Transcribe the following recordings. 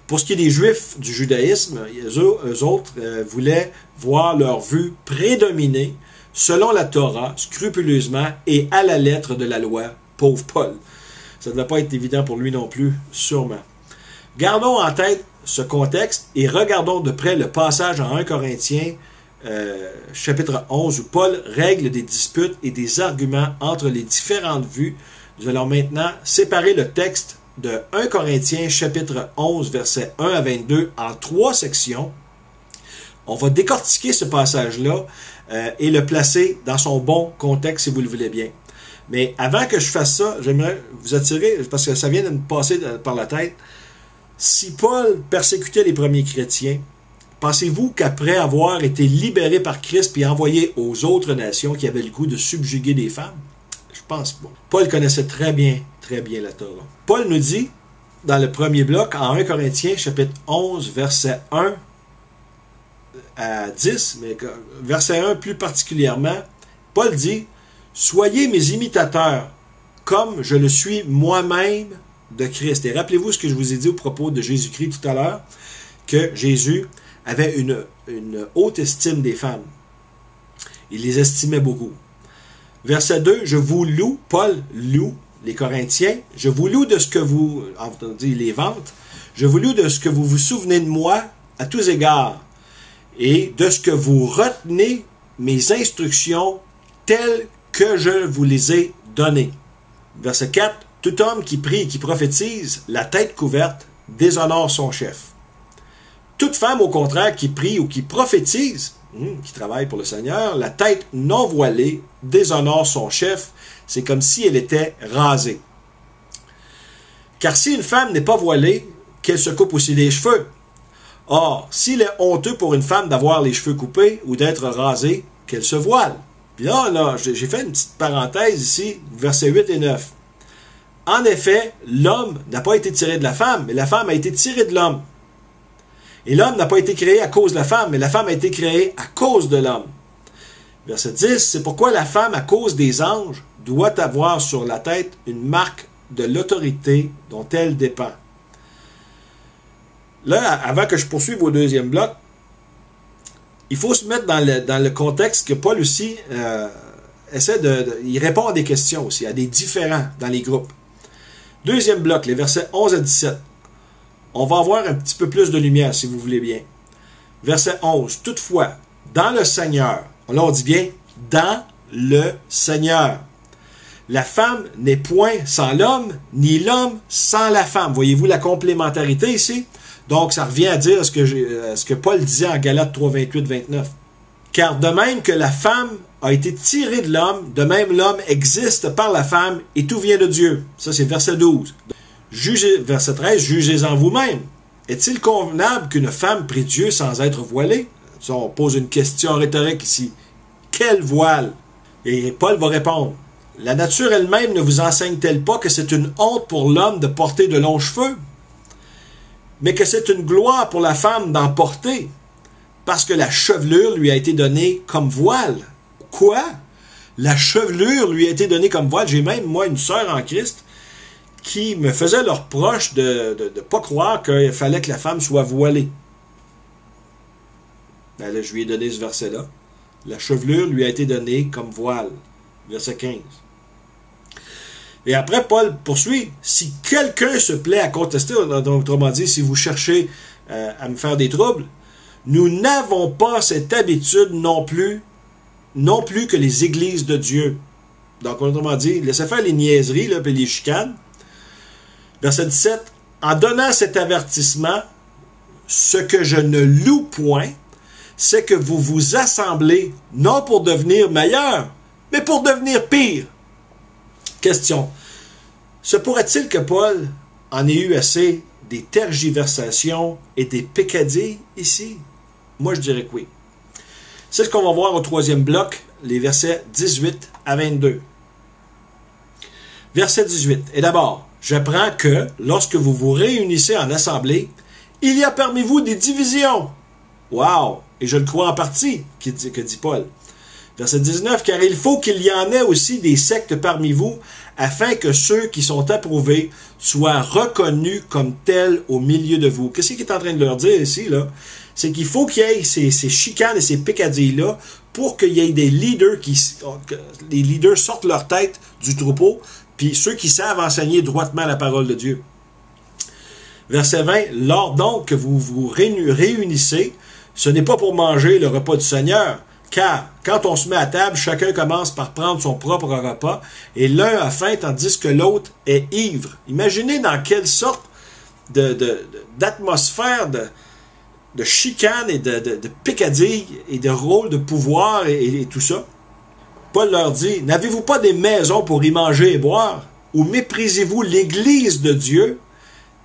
Pour ce qui est des Juifs du judaïsme, eux autres voulaient voir leur vue prédominer selon la Torah, scrupuleusement et à la lettre de la loi. Pauvre Paul. Ça ne devait pas être évident pour lui non plus, sûrement. Gardons en tête ce contexte et regardons de près le passage en 1 Corinthiens, chapitre 11, où Paul règle des disputes et des arguments entre les différentes vues. Nous allons maintenant séparer le texte de 1 Corinthiens, chapitre 11, versets 1 à 22, en 3 sections. On va décortiquer ce passage-là et le placer dans son bon contexte, si vous le voulez bien. Mais avant que je fasse ça, j'aimerais vous attirer, parce que ça vient de me passer par la tête, si Paul persécutait les premiers chrétiens, pensez-vous qu'après avoir été libéré par Christ et envoyé aux autres nations qui avaient le goût de subjuguer des femmes? Je pense pas. Paul connaissait très bien la Torah. Paul nous dit, dans le premier bloc, en 1 Corinthiens, chapitre 11, verset 1 à 10, mais verset 1 plus particulièrement, Paul dit, « Soyez mes imitateurs, comme je le suis moi-même de Christ. » Et rappelez-vous ce que je vous ai dit au propos de Jésus-Christ tout à l'heure, que Jésus avait une haute estime des femmes. Il les estimait beaucoup. Verset 2, « Je vous loue, Paul loue les Corinthiens, je vous loue de ce que vous, il les vante, je vous loue de ce que vous vous souvenez de moi à tous égards, et de ce que vous retenez mes instructions telles que je vous les ai données. » Verset 4, « Tout homme qui prie et qui prophétise, la tête couverte, déshonore son chef. Toute femme, au contraire, qui prie ou qui prophétise, qui travaille pour le Seigneur, la tête non voilée, déshonore son chef. C'est comme si elle était rasée. Car si une femme n'est pas voilée, qu'elle se coupe aussi les cheveux. Or, s'il est honteux pour une femme d'avoir les cheveux coupés ou d'être rasée, qu'elle se voile. » Puis là, j'ai fait une petite parenthèse ici, versets 8 et 9. En effet, l'homme n'a pas été tiré de la femme, mais la femme a été tirée de l'homme. Et l'homme n'a pas été créé à cause de la femme, mais la femme a été créée à cause de l'homme. Verset 10, c'est pourquoi la femme, à cause des anges, doit avoir sur la tête une marque de l'autorité dont elle dépend. Là, avant que je poursuive au deuxième bloc, il faut se mettre dans le contexte que Paul aussi il répond à des questions aussi, à des différends dans les groupes. Deuxième bloc, les versets 11 à 17. On va avoir un petit peu plus de lumière, si vous voulez bien. Verset 11. Toutefois, dans le Seigneur, là on dit bien, dans le Seigneur. La femme n'est point sans l'homme, ni l'homme sans la femme. Voyez-vous la complémentarité ici? Donc, ça revient à dire ce que Paul disait en Galates 3, 28, 29. Car de même que la femme a été tirée de l'homme, de même l'homme existe par la femme, et tout vient de Dieu. Ça, c'est verset 12. Verset 13, jugez-en vous-même. Est-il convenable qu'une femme prie Dieu sans être voilée? Ça, on pose une question rhétorique ici. Quel voile? Et Paul va répondre. La nature elle-même ne vous enseigne-t-elle pas que c'est une honte pour l'homme de porter de longs cheveux? Mais que c'est une gloire pour la femme d'en porter, parce que la chevelure lui a été donnée comme voile. Quoi? La chevelure lui a été donnée comme voile. J'ai même, moi, une sœur en Christ qui me faisait le reproche de ne pas croire qu'il fallait que la femme soit voilée. Ben là, je lui ai donné ce verset-là. La chevelure lui a été donnée comme voile. Verset 15. Et après, Paul poursuit. Si quelqu'un se plaît à contester, autrement dit, si vous cherchez à me faire des troubles, nous n'avons pas cette habitude non plus que les églises de Dieu. Donc, autrement dit, laissez faire les niaiseries, là, puis les chicanes. Verset 17. En donnant cet avertissement, ce que je ne loue point, c'est que vous vous assemblez, non pour devenir meilleur, mais pour devenir pire. Question. Se pourrait-il que Paul en ait eu assez des tergiversations et des peccadilles ici? Moi, je dirais que oui. C'est ce qu'on va voir au troisième bloc, les versets 18 à 22. Verset 18. Et d'abord, j'apprends que, lorsque vous vous réunissez en assemblée, il y a parmi vous des divisions. Wow! Et je le crois en partie, que dit Paul. Verset 19, « Car il faut qu'il y en ait aussi des sectes parmi vous, afin que ceux qui sont approuvés soient reconnus comme tels au milieu de vous. » Qu'est-ce qu'il est en train de leur dire ici, là? C'est qu'il faut qu'il y ait ces chicanes et ces picadilles-là pour qu'il y ait des leaders les leaders sortent leur tête du troupeau, puis ceux qui savent enseigner droitement la parole de Dieu. Verset 20, « Lors donc que vous vous réunissez, ce n'est pas pour manger le repas du Seigneur, car quand on se met à table, chacun commence par prendre son propre repas, et l'un a faim tandis que l'autre est ivre. » Imaginez dans quelle sorte d'atmosphère, de chicane et de picadilles et de rôle de pouvoir et tout ça. Paul leur dit, « N'avez-vous pas des maisons pour y manger et boire? Ou méprisez-vous l'Église de Dieu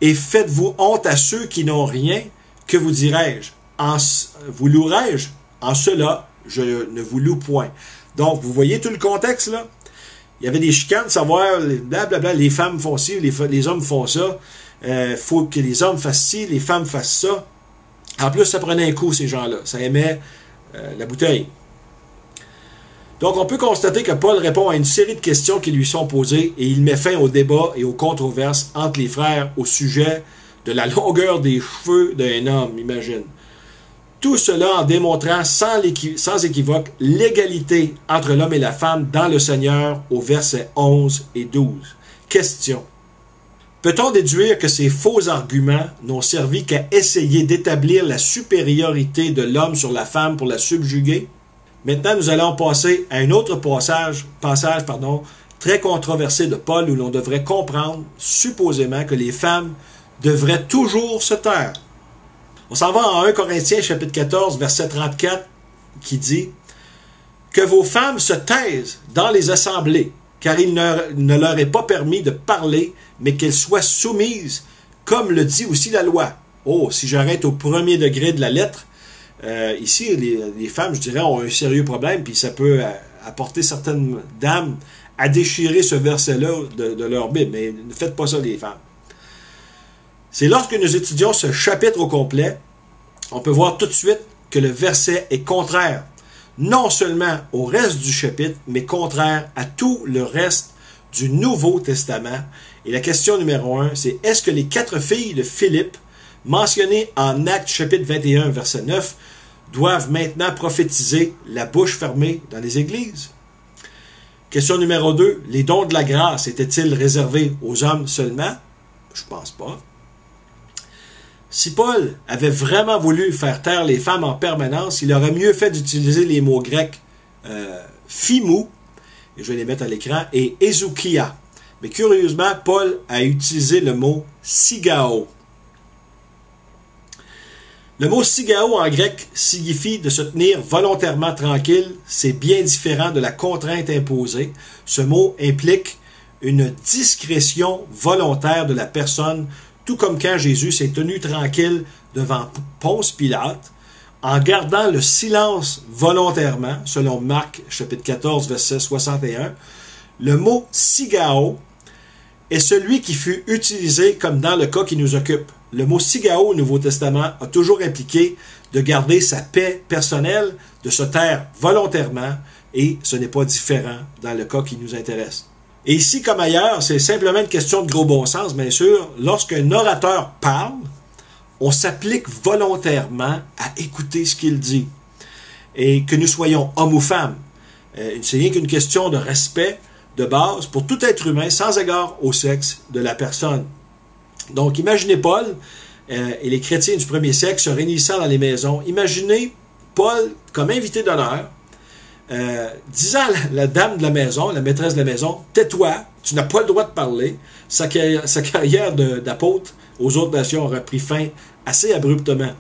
et faites-vous honte à ceux qui n'ont rien? Que vous dirai-je? Vous louerai-je? En cela, je ne vous loue point. » Donc, vous voyez tout le contexte, là? Il y avait des chicanes, savoir, blablabla, les femmes font ci, les hommes font ça. Faut que les hommes fassent ci, les femmes fassent ça. En plus, ça prenait un coup, ces gens-là. Ça aimait la bouteille. Donc, on peut constater que Paul répond à une série de questions qui lui sont posées et il met fin au débat et aux controverses entre les frères au sujet de la longueur des cheveux d'un homme, imagine. Tout cela en démontrant sans équivoque l'égalité entre l'homme et la femme dans le Seigneur au verset 11 et 12. Question. Peut-on déduire que ces faux arguments n'ont servi qu'à essayer d'établir la supériorité de l'homme sur la femme pour la subjuguer? Maintenant, nous allons passer à un autre passage très controversé de Paul où l'on devrait comprendre, supposément, que les femmes devraient toujours se taire. On s'en va en 1 Corinthiens, chapitre 14, verset 34, qui dit « Que vos femmes se taisent dans les assemblées, car il ne leur est pas permis de parler, mais qu'elles soient soumises, comme le dit aussi la loi. » Oh, si j'arrête au premier degré de la lettre, ici, les femmes, je dirais, ont un sérieux problème, puis ça peut apporter certaines dames à déchirer ce verset-là de leur Bible. Mais ne faites pas ça, les femmes. C'est lorsque nous étudions ce chapitre au complet, on peut voir tout de suite que le verset est contraire, non seulement au reste du chapitre, mais contraire à tout le reste du Nouveau Testament. Et la question numéro 1, c'est est-ce que les 4 filles de Philippe, mentionnées en Actes chapitre 21, verset 9, doivent maintenant prophétiser la bouche fermée dans les églises? Question numéro 2, les dons de la grâce étaient-ils réservés aux hommes seulement? Je pense pas. Si Paul avait vraiment voulu faire taire les femmes en permanence, il aurait mieux fait d'utiliser les mots grecs phimou, et je vais les mettre à l'écran, et ezoukia. Mais curieusement, Paul a utilisé le mot sigao. Le mot sigao en grec signifie de se tenir volontairement tranquille. C'est bien différent de la contrainte imposée. Ce mot implique une discrétion volontaire de la personne, tout comme quand Jésus s'est tenu tranquille devant Ponce Pilate, en gardant le silence volontairement, selon Marc chapitre 14, verset 61. Le mot sigao est celui qui fut utilisé comme dans le cas qui nous occupe. Le mot sigao au Nouveau Testament a toujours impliqué de garder sa paix personnelle, de se taire volontairement, et ce n'est pas différent dans le cas qui nous intéresse. Et ici, comme ailleurs, c'est simplement une question de gros bon sens, bien sûr. Lorsqu'un orateur parle, on s'applique volontairement à écouter ce qu'il dit. Et que nous soyons hommes ou femmes, c'est rien qu'une question de respect de base pour tout être humain, sans égard au sexe de la personne. Donc, imaginez Paul et les chrétiens du premier siècle se réunissant dans les maisons. Imaginez Paul comme invité d'honneur, disant à la dame de la maison, la maîtresse de la maison, « Tais-toi, tu n'as pas le droit de parler. » Sa carrière d'apôtre aux autres nations aurait pris fin assez abruptement.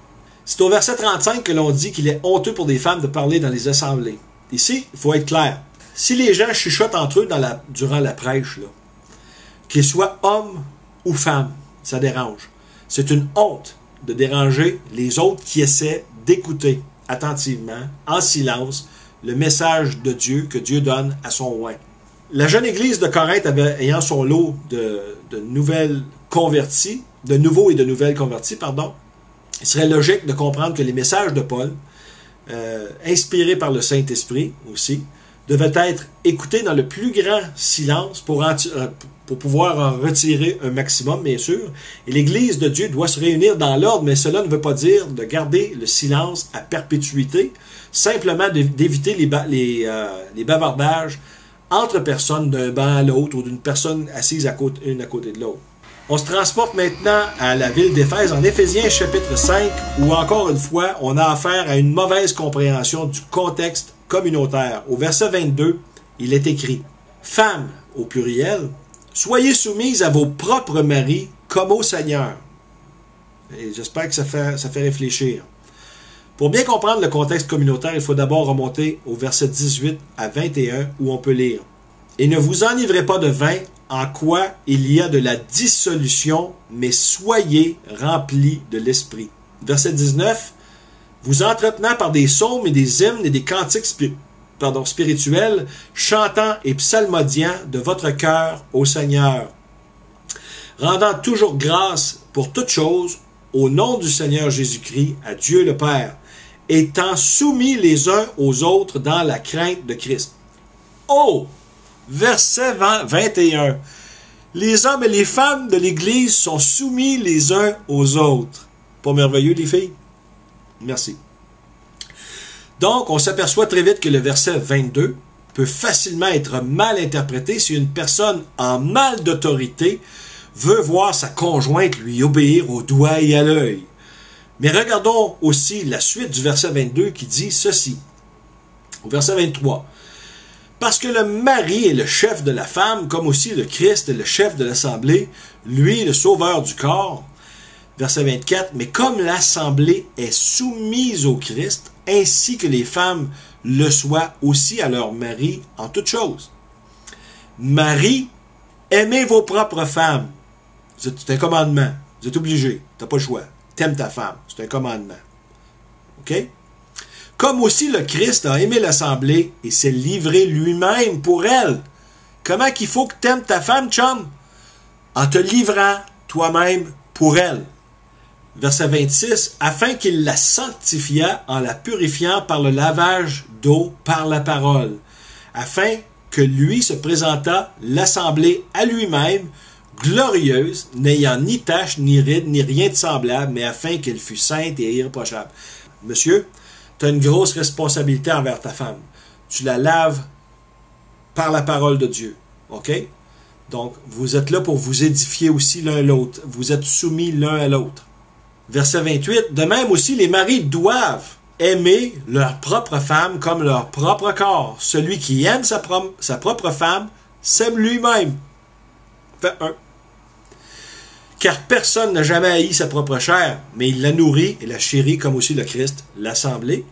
C'est au verset 35 que l'on dit qu'il est honteux pour des femmes de parler dans les assemblées. Ici, il faut être clair. Si les gens chuchotent entre eux durant la prêche, qu'ils soient hommes ou femmes, ça dérange. C'est une honte de déranger les autres qui essaient d'écouter attentivement, en silence, le message de Dieu que Dieu donne à son oint. La jeune église de Corinthe ayant son lot de nouvelles convertis, de nouveaux et de nouvelles convertis, il serait logique de comprendre que les messages de Paul inspirés par le Saint-Esprit aussi, devaient être écoutés dans le plus grand silence pour pouvoir en retirer un maximum, bien sûr. Et l'Église de Dieu doit se réunir dans l'ordre, mais cela ne veut pas dire de garder le silence à perpétuité, simplement d'éviter les bavardages entre personnes d'un banc à l'autre ou d'une personne assise une à côté de l'autre. On se transporte maintenant à la ville d'Éphèse en Éphésiens chapitre 5, où encore une fois, on a affaire à une mauvaise compréhension du contexte communautaire. Au verset 22, il est écrit « Femmes, au pluriel, soyez soumises à vos propres maris comme au Seigneur. » Et j'espère que ça fait réfléchir. Pour bien comprendre le contexte communautaire, il faut d'abord remonter au verset 18 à 21, où on peut lire « Et ne vous enivrez pas de vin, en quoi il y a de la dissolution, mais soyez remplis de l'esprit. » Verset 19. Vous entretenant par des psaumes et des hymnes et des cantiques spirituels, chantant et psalmodiant de votre cœur au Seigneur, rendant toujours grâce pour toutes choses au nom du Seigneur Jésus-Christ à Dieu le Père, étant soumis les uns aux autres dans la crainte de Christ. Oh! Verset 21. Les hommes et les femmes de l'Église sont soumis les uns aux autres. Pas merveilleux, les filles? Merci. Donc, on s'aperçoit très vite que le verset 22 peut facilement être mal interprété si une personne en mal d'autorité veut voir sa conjointe lui obéir au doigt et à l'œil. Mais regardons aussi la suite du verset 22 qui dit ceci. Au verset 23. Parce que le mari est le chef de la femme, comme aussi le Christ est le chef de l'assemblée, lui le sauveur du corps. Verset 24. Mais comme l'assemblée est soumise au Christ, ainsi que les femmes le soient aussi à leur mari en toutes choses. Mari, aimez vos propres femmes. C'est un commandement. Vous êtes obligés. Tu n'as pas le choix. T'aimes ta femme. C'est un commandement. OK? Comme aussi le Christ a aimé l'assemblée et s'est livré lui-même pour elle. Comment qu'il faut que t'aimes ta femme, chum? En te livrant toi-même pour elle. Verset 26, afin qu'il la sanctifiât en la purifiant par le lavage d'eau par la parole, afin que lui se présentât l'assemblée à lui-même, glorieuse, n'ayant ni tache, ni ride, ni rien de semblable, mais afin qu'elle fût sainte et irréprochable. Monsieur, tu as une grosse responsabilité envers ta femme. Tu la laves par la parole de Dieu. OK? Donc, vous êtes là pour vous édifier aussi l'un à l'autre. Vous êtes soumis l'un à l'autre. Verset 28. De même aussi, les maris doivent aimer leur propre femme comme leur propre corps. Celui qui aime sa propre femme s'aime lui-même. Fait 1. Car personne n'a jamais haï sa propre chair, mais il la nourrit et la chérit comme aussi le Christ, l'assemblée.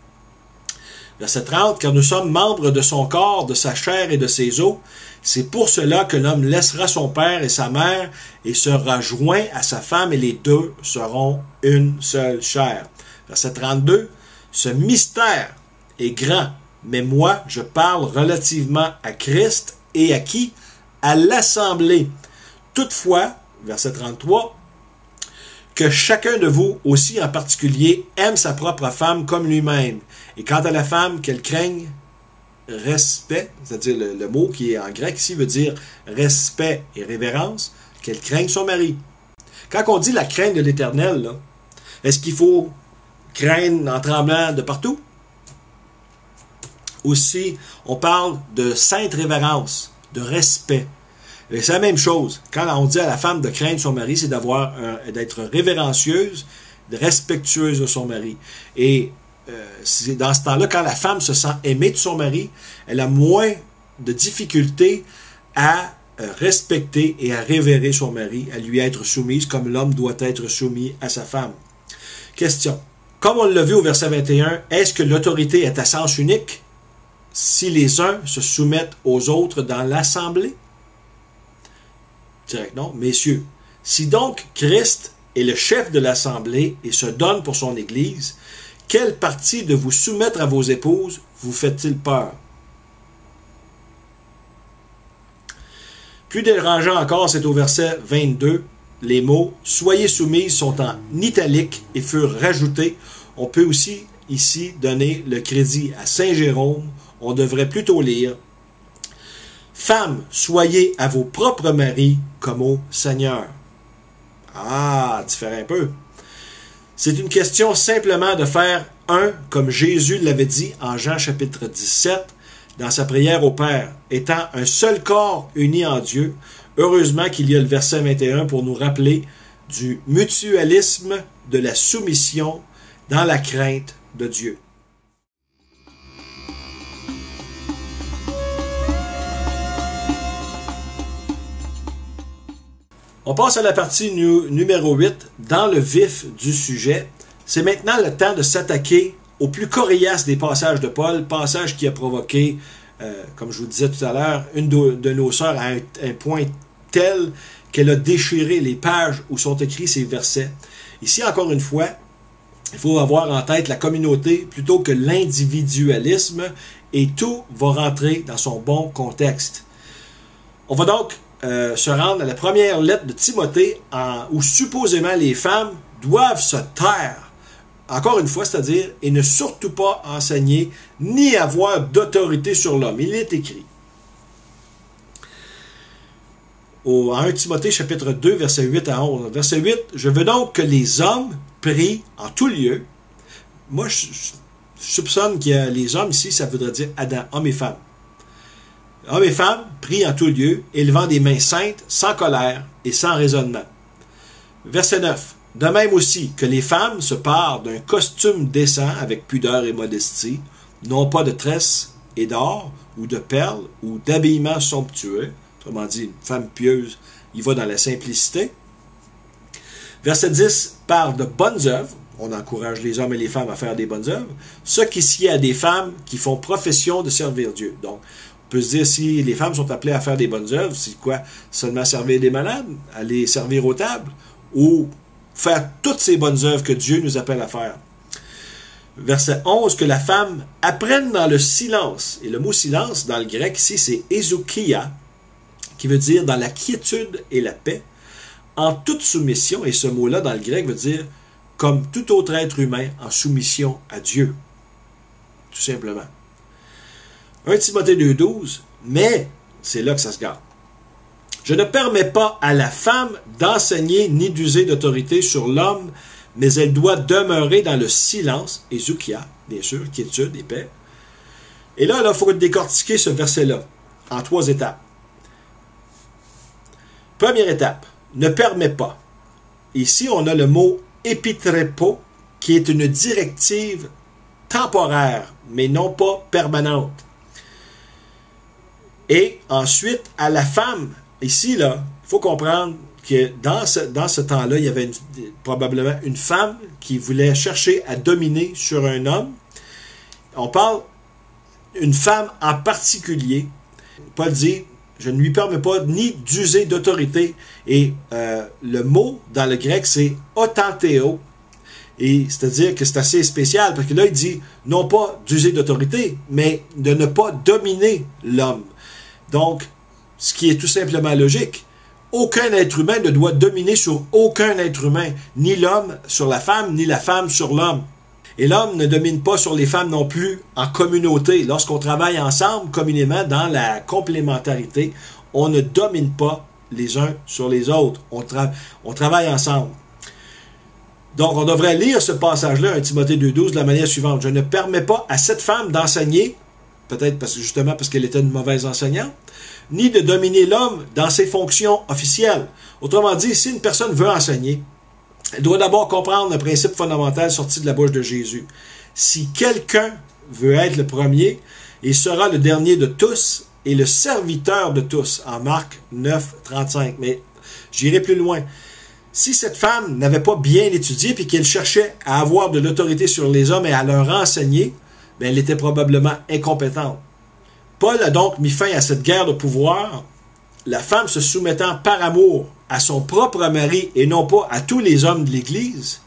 Verset 30. Car nous sommes membres de son corps, de sa chair et de ses os. C'est pour cela que l'homme laissera son père et sa mère et sera joint à sa femme et les deux seront une seule chair. Verset 32. Ce mystère est grand, mais moi je parle relativement à Christ et à qui? À l'assemblée. Toutefois, verset 33, que chacun de vous aussi en particulier aime sa propre femme comme lui-même. Et quant à la femme, qu'elle craigne respect, c'est-à-dire le mot qui est en grec ici veut dire respect et révérence, qu'elle craigne son mari. Quand on dit la crainte de l'Éternel, est-ce qu'il faut craindre en tremblant de partout? Aussi, on parle de sainte révérence, de respect. C'est la même chose. Quand on dit à la femme de craindre son mari, c'est d'être révérencieuse, respectueuse de son mari. Et c'est dans ce temps-là, quand la femme se sent aimée de son mari, elle a moins de difficultés à respecter et à révérer son mari, à lui être soumise comme l'homme doit être soumis à sa femme. Question. Comme on l'a vu au verset 21, est-ce que l'autorité est à sens unique si les uns se soumettent aux autres dans l'assemblée? Direct non. Messieurs, si donc Christ est le chef de l'assemblée et se donne pour son Église, quelle partie de vous soumettre à vos épouses vous fait-il peur? Plus dérangeant encore, c'est au verset 22, les mots « Soyez soumises » sont en italique et furent rajoutés. On peut aussi ici donner le crédit à Saint Jérôme. On devrait plutôt lire « Femmes, soyez à vos propres maris comme au Seigneur. » Ah, différent un peu. C'est une question simplement de faire un, comme Jésus l'avait dit en Jean chapitre 17, dans sa prière au Père, étant un seul corps uni en Dieu. Heureusement qu'il y a le verset 21 pour nous rappeler du mutualisme de la soumission dans la crainte de Dieu. On passe à la partie numéro 8, dans le vif du sujet. C'est maintenant le temps de s'attaquer au plus coriace des passages de Paul, passage qui a provoqué, comme je vous disais tout à l'heure, une de nos sœurs à un point tel qu'elle a déchiré les pages où sont écrits ces versets. Ici, encore une fois, il faut avoir en tête la communauté plutôt que l'individualisme et tout va rentrer dans son bon contexte. On va donc se rendre à la première lettre de Timothée où supposément les femmes doivent se taire. Encore une fois, c'est-à-dire, et ne surtout pas enseigner ni avoir d'autorité sur l'homme. Il est écrit. En 1 Timothée chapitre 2, verset 8 à 11. Verset 8, « Je veux donc que les hommes prient en tout lieu. » Moi, je soupçonne qu'il y a les hommes ici, ça voudrait dire Adam, hommes et femmes. Hommes et femmes prient en tout lieu, élevant des mains saintes, sans colère et sans raisonnement. Verset 9. De même aussi que les femmes se parent d'un costume décent avec pudeur et modestie, non pas de tresses et d'or, ou de perles, ou d'habillement somptueux. Autrement dit, une femme pieuse, il va dans la simplicité. Verset 10 parle de bonnes œuvres. On encourage les hommes et les femmes à faire des bonnes œuvres. Ce qui s'y est à des femmes qui font profession de servir Dieu. Donc, on peut se dire, si les femmes sont appelées à faire des bonnes œuvres, c'est quoi? Seulement servir des malades, aller servir aux tables, ou faire toutes ces bonnes œuvres que Dieu nous appelle à faire. Verset 11, que la femme apprenne dans le silence. Et le mot silence, dans le grec ici, c'est ezoukia, qui veut dire dans la quiétude et la paix, en toute soumission, et ce mot-là, dans le grec, veut dire comme tout autre être humain en soumission à Dieu. Tout simplement. 1 Timothée 2,12, mais c'est là que ça se garde. Je ne permets pas à la femme d'enseigner ni d'user d'autorité sur l'homme, mais elle doit demeurer dans le silence, et zoukia, bien sûr, quiétude et paix. Et là, il faut décortiquer ce verset-là en 3 étapes. Première étape, ne permet pas. Ici, on a le mot épitrépo, qui est une directive temporaire, mais non pas permanente. Et ensuite, à la femme, ici, là, il faut comprendre que dans ce temps-là, il y avait probablement une femme qui voulait chercher à dominer sur un homme. On parle d'une femme en particulier. Paul dit, je ne lui permets pas ni d'user d'autorité. Et le mot dans le grec, c'est autantéo. Et c'est-à-dire que c'est assez spécial, parce que là, il dit, non pas d'user d'autorité, mais de ne pas dominer l'homme. Donc, ce qui est tout simplement logique. Aucun être humain ne doit dominer sur aucun être humain, ni l'homme sur la femme, ni la femme sur l'homme. Et l'homme ne domine pas sur les femmes non plus en communauté. Lorsqu'on travaille ensemble, communément, dans la complémentarité, on ne domine pas les uns sur les autres. On travaille ensemble. Donc, on devrait lire ce passage-là, 1 Timothée 2,12, de la manière suivante. Je ne permets pas à cette femme d'enseigner, peut-être parce qu'elle était une mauvaise enseignante, ni de dominer l'homme dans ses fonctions officielles. Autrement dit, si une personne veut enseigner, elle doit d'abord comprendre un principe fondamental sorti de la bouche de Jésus. Si quelqu'un veut être le premier, il sera le dernier de tous et le serviteur de tous, en Marc 9, 35. Mais j'irai plus loin. Si cette femme n'avait pas bien étudié et qu'elle cherchait à avoir de l'autorité sur les hommes et à leur enseigner, bien, elle était probablement incompétente. Paul a donc mis fin à cette guerre de pouvoir, la femme se soumettant par amour à son propre mari et non pas à tous les hommes de l'Église,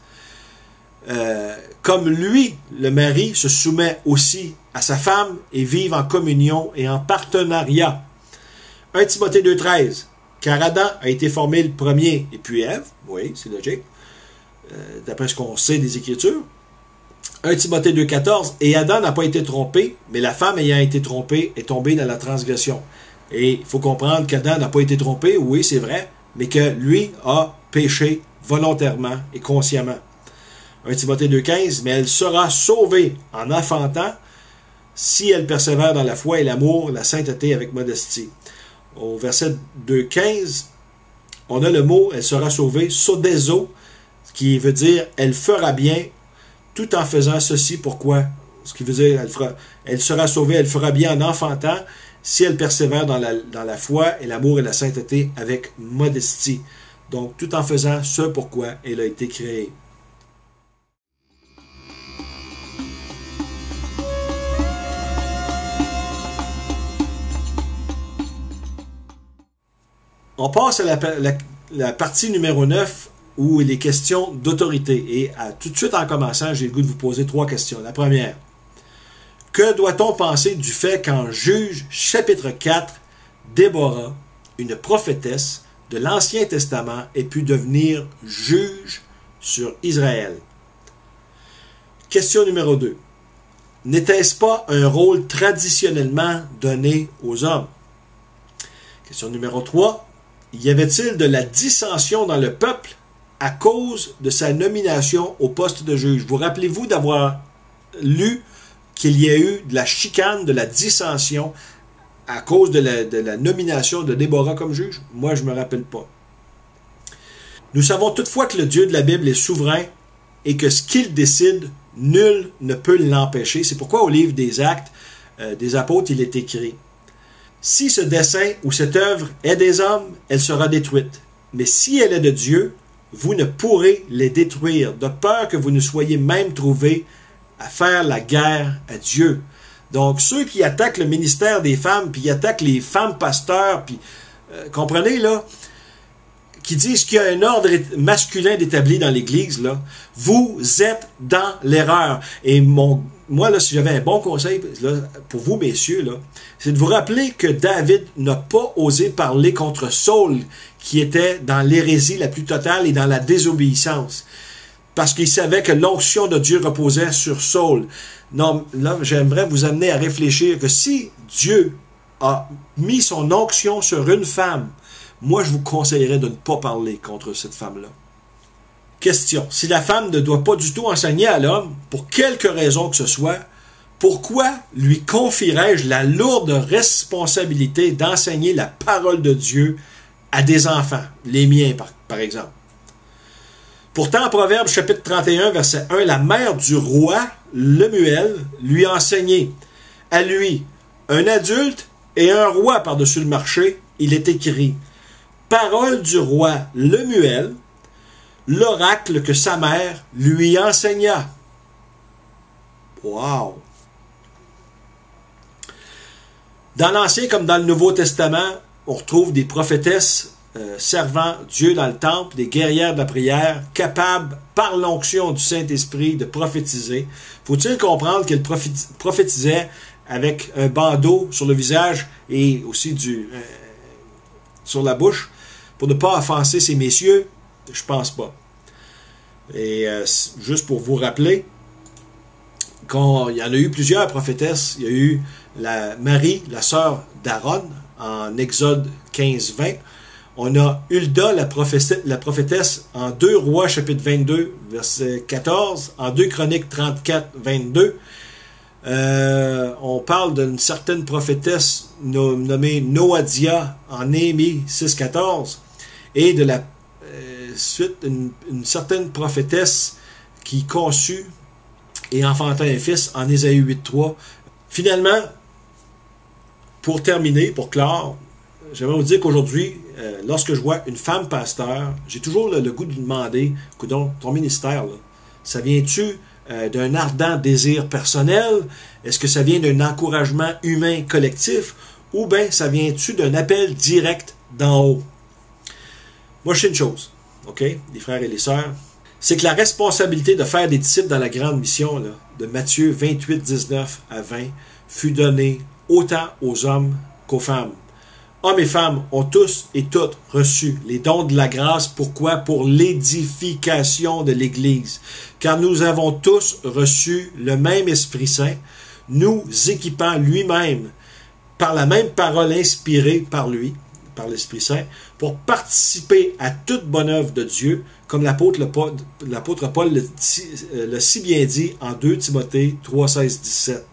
comme lui, le mari, se soumet aussi à sa femme et vivent en communion et en partenariat. 1 Timothée 2,13, car Adam a été formé le premier, et puis Ève, oui, c'est logique, d'après ce qu'on sait des Écritures. 1 Timothée 2,14, « Et Adam n'a pas été trompé, mais la femme ayant été trompée est tombée dans la transgression. » Et il faut comprendre qu'Adam n'a pas été trompé, oui, c'est vrai, mais que lui a péché volontairement et consciemment. 1 Timothée 2,15, « Mais elle sera sauvée en enfantant si elle persévère dans la foi et l'amour, la sainteté avec modestie. » Au verset 2,15, on a le mot « elle sera sauvée », « sodezo », qui veut dire « elle fera bien » tout en faisant ceci, pourquoi? Ce qui veut dire, elle sera sauvée, elle fera bien en enfantant, si elle persévère dans la foi et l'amour et la sainteté avec modestie. Donc, tout en faisant ce pourquoi elle a été créée. On passe à la partie numéro 9, où il est question d'autorité. Et tout de suite en commençant, j'ai le goût de vous poser 3 questions. La première, que doit-on penser du fait qu'en Juge, chapitre 4, Déborah, une prophétesse de l'Ancien Testament, ait pu devenir juge sur Israël? Question numéro 2. N'était-ce pas un rôle traditionnellement donné aux hommes? Question numéro 3. Y avait-il de la dissension dans le peuple à cause de sa nomination au poste de juge? Vous rappelez-vous d'avoir lu qu'il y a eu de la chicane, de la dissension à cause de la nomination de Déborah comme juge? Moi, je ne me rappelle pas. Nous savons toutefois que le Dieu de la Bible est souverain et que ce qu'il décide, nul ne peut l'empêcher. C'est pourquoi au livre des Actes des Apôtres, il est écrit: « Si ce dessein ou cette œuvre est des hommes, elle sera détruite. Mais si elle est de Dieu, vous ne pourrez les détruire, de peur que vous ne soyez même trouvés à faire la guerre à Dieu. » Donc, ceux qui attaquent le ministère des femmes, puis attaquent les femmes pasteurs, puis, comprenez, là, qui disent qu'il y a un ordre masculin d'établi dans l'Église, là, vous êtes dans l'erreur. Et moi, là, si j'avais un bon conseil là, pour vous, messieurs, là, c'est de vous rappeler que David n'a pas osé parler contre Saul, qui était dans l'hérésie la plus totale et dans la désobéissance. Parce qu'il savait que l'onction de Dieu reposait sur Saul. Non, là, j'aimerais vous amener à réfléchir que si Dieu a mis son onction sur une femme, moi, je vous conseillerais de ne pas parler contre cette femme-là. Question. Si la femme ne doit pas du tout enseigner à l'homme, pour quelque raison que ce soit, pourquoi lui confierais-je la lourde responsabilité d'enseigner la parole de Dieu à des enfants, les miens par exemple? Pourtant, en Proverbe chapitre 31, verset 1, la mère du roi, Lemuel, lui a enseigné. À lui, un adulte et un roi par-dessus le marché, il est écrit: parole du roi Lemuel, l'oracle que sa mère lui enseigna. Wow! Dans l'Ancien comme dans le Nouveau Testament, on retrouve des prophétesses servant Dieu dans le temple, des guerrières de la prière, capables, par l'onction du Saint-Esprit, de prophétiser. Faut-il comprendre qu'elle prophétisait avec un bandeau sur le visage et aussi sur la bouche, pour ne pas offenser ces messieurs? Je pense pas. Et juste pour vous rappeler, il y en a eu plusieurs prophétesses. Il y a eu Marie, la sœur d'Aaron, en Exode 15-20. On a Hulda, la prophétesse, en 2 Rois, chapitre 22, verset 14, en 2 Chroniques 34, 22. On parle d'une certaine prophétesse nommée Noadia, en Néhémie 6, 14, et de la suite, une certaine prophétesse qui conçut et enfanta un fils en Ésaïe 8, 3. Finalement, pour terminer, pour clore, j'aimerais vous dire qu'aujourd'hui, lorsque je vois une femme pasteur, j'ai toujours le goût de lui demander: coudonc, ton ministère, là, ça vient-tu d'un ardent désir personnel? Est-ce que ça vient d'un encouragement humain collectif? Ou bien ça vient-tu d'un appel direct d'en haut? Moi, je sais une chose, OK, les frères et les sœurs, c'est que la responsabilité de faire des disciples dans la grande mission là, de Matthieu 28, 19 à 20 fut donnée autant aux hommes qu'aux femmes. Hommes et femmes ont tous et toutes reçu les dons de la grâce. Pourquoi? Pour l'édification de l'Église. Car nous avons tous reçu le même Esprit Saint, nous équipant lui-même par la même parole inspirée par lui, par l'Esprit Saint, pour participer à toute bonne œuvre de Dieu, comme l'apôtre Paul l'a si bien dit en 2 Timothée 3, 16, 17.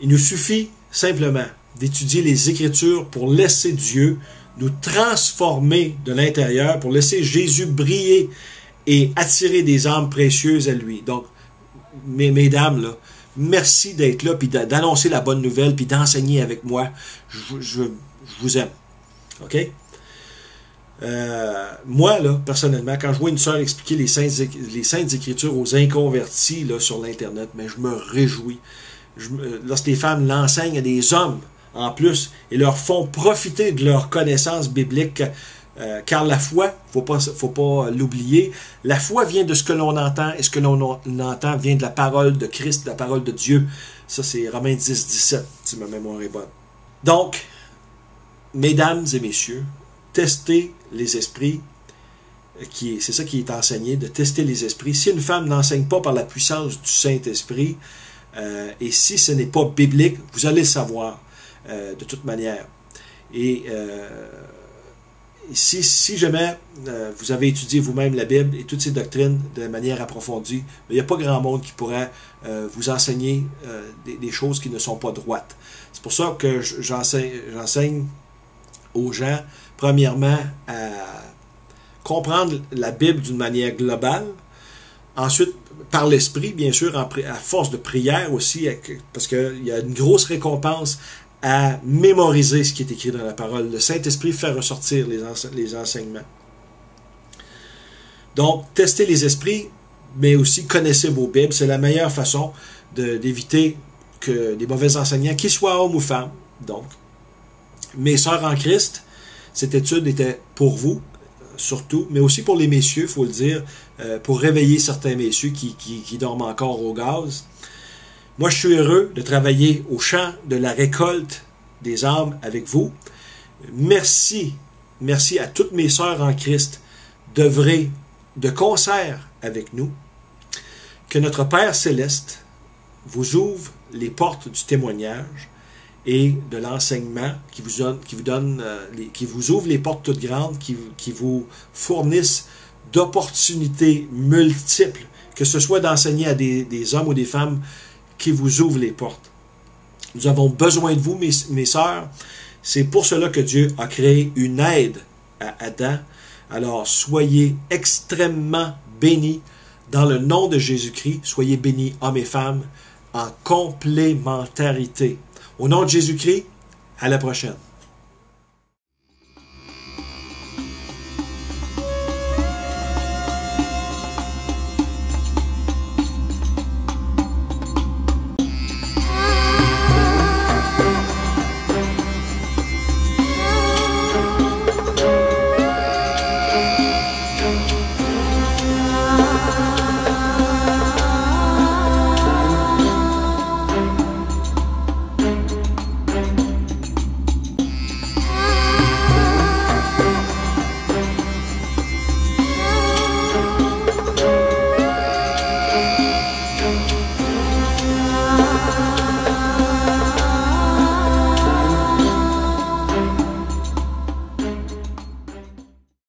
Il nous suffit simplement d'étudier les Écritures pour laisser Dieu nous transformer de l'intérieur, pour laisser Jésus briller et attirer des âmes précieuses à lui. Donc, mesdames, là, merci d'être là, puis d'annoncer la bonne nouvelle, puis d'enseigner avec moi. Je vous aime. OK? Moi, là, personnellement, quand je vois une sœur expliquer les Saintes Écritures aux inconvertis là, sur l'Internet, mais je me réjouis. Lorsque les femmes l'enseignent à des hommes, en plus, et leur font profiter de leur connaissance biblique, car la foi, faut pas l'oublier, la foi vient de ce que l'on entend, et ce que l'on entend vient de la parole de Christ, de la parole de Dieu. Ça, c'est Romains 10, 17, si ma mémoire est bonne. Donc, mesdames et messieurs, testez les esprits, c'est ça qui est enseigné, de tester les esprits. Si une femme n'enseigne pas par la puissance du Saint-Esprit, et si ce n'est pas biblique, vous allez le savoir de toute manière. Et si jamais vous avez étudié vous-même la Bible et toutes ces doctrines de manière approfondie, il n'y a pas grand monde qui pourrait vous enseigner des choses qui ne sont pas droites. C'est pour ça que j'enseigne aux gens, premièrement, à comprendre la Bible d'une manière globale. Ensuite, par l'Esprit, bien sûr, à force de prière aussi, parce qu'il y a une grosse récompense à mémoriser ce qui est écrit dans la parole. Le Saint-Esprit fait ressortir les enseignements. Donc, testez les esprits, mais aussi connaissez vos Bibles. C'est la meilleure façon d'éviter que des mauvais enseignants, qu'ils soient hommes ou femmes. Donc, mes sœurs en Christ, cette étude était pour vous, surtout, mais aussi pour les messieurs, il faut le dire, pour réveiller certains messieurs qui dorment encore au gaz. Moi, je suis heureux de travailler au champ de la récolte des âmes avec vous. Merci à toutes mes sœurs en Christ d'œuvrer de concert avec nous. Que notre Père Céleste vous ouvre les portes du témoignage et de l'enseignement, qui vous ouvre les portes toutes grandes, qui vous fournissent d'opportunités multiples, que ce soit d'enseigner à des hommes ou des femmes qui vous ouvrent les portes. Nous avons besoin de vous, mes sœurs. C'est pour cela que Dieu a créé une aide à Adam. Alors, soyez extrêmement bénis dans le nom de Jésus-Christ. Soyez bénis, hommes et femmes, en complémentarité. Au nom de Jésus-Christ, à la prochaine.